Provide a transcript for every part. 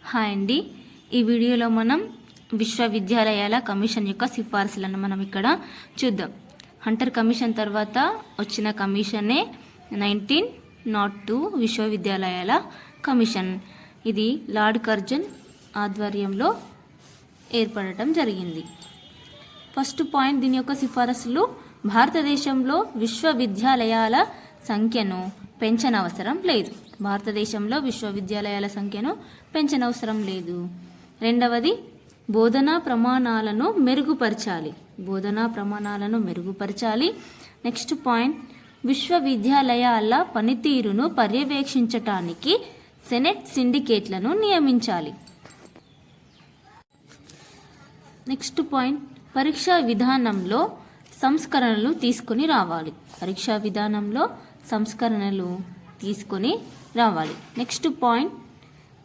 Hi అండి, ఈ వీడియోలో మనం విశ్వవిద్యాలయాల కమిషన్ యొక్క సిఫార్సులను మనం ఇక్కడ చూద్దాం. హంటర్ కమిషన్ తర్వాత వచ్చిన కమిషనే 1902 విశ్వవిద్యాలయాల కమిషన్. ఇది లార్డ్ కర్జన్ ఆధ్వర్యంలో ఏర్పడటం జరిగింది. ఫస్ట్ పాయింట్, దీని యొక్క సిఫారసులు: భారతదేశంలో విశ్వవిద్యాలయాల సంఖ్యను పెంచనవసరం లేదు. భారతదేశంలో విశ్వవిద్యాలయాల సంఖ్యను పెంచనవసరం లేదు. రెండవది, బోధనా ప్రమాణాలను మెరుగుపరచాలి. నెక్స్ట్ పాయింట్, విశ్వవిద్యాలయాల పనితీరును పర్యవేక్షించటానికి సెనెట్ సిండికేట్లను నియమించాలి. నెక్స్ట్ పాయింట్, పరీక్షా విధానంలో సంస్కరణలు తీసుకొని రావాలి. నెక్స్ట్ పాయింట్,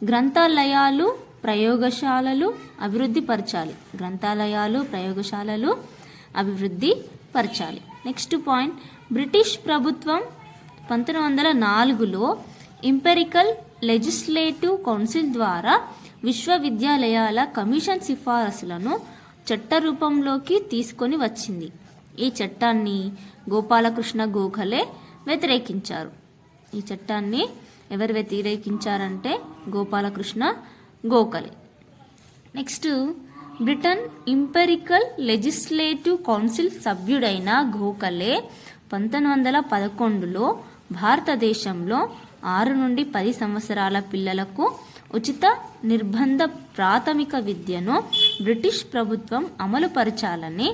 గ్రంథాలయాలు ప్రయోగశాలలు అభివృద్ధి పరచాలి. నెక్స్ట్ పాయింట్, బ్రిటిష్ ప్రభుత్వం 1904లో ఇంపెరికల్ లెజిస్లేటివ్ కౌన్సిల్ ద్వారా విశ్వవిద్యాలయాల కమిషన్ సిఫారసులను చట్ట రూపంలోకి తీసుకొని వచ్చింది. ఈ చట్టాన్ని గోపాలకృష్ణ గోఖలే వ్యతిరేకించారు. ఎవరు వ్యతిరేకించారంటే Gopalakrishna Gokhale. Next, Britain imperial legislative council సభ్యుడైన గోఖలే 1911లో భారతదేశంలో 6 నుండి 10 సంవత్సరాల పిల్లలకు ఉచిత నిర్బంధ ప్రాథమిక విద్యను బ్రిటిష్ ప్రభుత్వం అమలుపరచాలని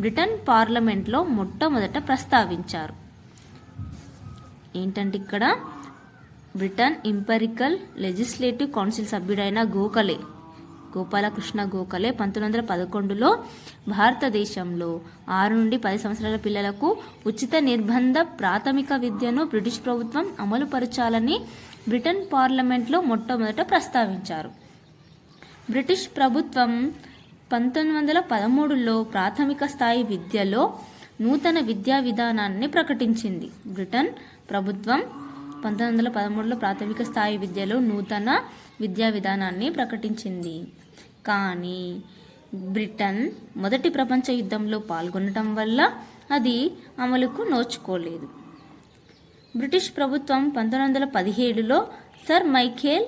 బ్రిటన్ పార్లమెంట్లో మొట్టమొదట ప్రస్తావించారు. ఏంటంటే ఇక్కడ బ్రిటన్ ఇంపెరికల్ లెజిస్లేటివ్ కౌన్సిల్ సభ్యుడైన గోపాలకృష్ణ గోఖలే 1911లో భారతదేశంలో 6 నుండి 10 సంవత్సరాల పిల్లలకు ఉచిత నిర్బంధ ప్రాథమిక విద్యను బ్రిటిష్ ప్రభుత్వం అమలుపరచాలని బ్రిటన్ పార్లమెంట్లో మొట్టమొదట ప్రస్తావించారు. బ్రిటిష్ ప్రభుత్వం 1913లో ప్రాథమిక స్థాయి విద్యలో నూతన విద్యా విధానాన్ని ప్రకటించింది. బ్రిటన్ ప్రభుత్వం 1913లో ప్రాథమిక స్థాయి విద్యలో నూతన విద్యా విధానాన్ని ప్రకటించింది. కానీ బ్రిటన్ మొదటి ప్రపంచ యుద్ధంలో పాల్గొనడం వల్ల అది అమలుకు నోచుకోలేదు. బ్రిటిష్ ప్రభుత్వం 1917లో సర్ మైఖేల్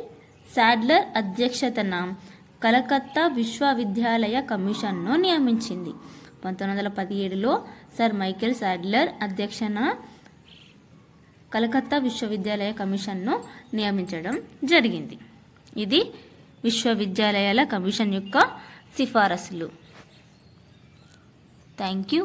సాడ్లర్ అధ్యక్షతన కలకత్తా విశ్వవిద్యాలయ కమిషన్ను నియమించింది. 1917లో సర్ మైఖేల్ సాడ్లర్ అధ్యక్షన కలకత్తా విశ్వవిద్యాలయ కమిషన్ను నియమించడం జరిగింది. ఇది విశ్వవిద్యాలయాల కమిషన్ యొక్క సిఫారసులు. Thank you.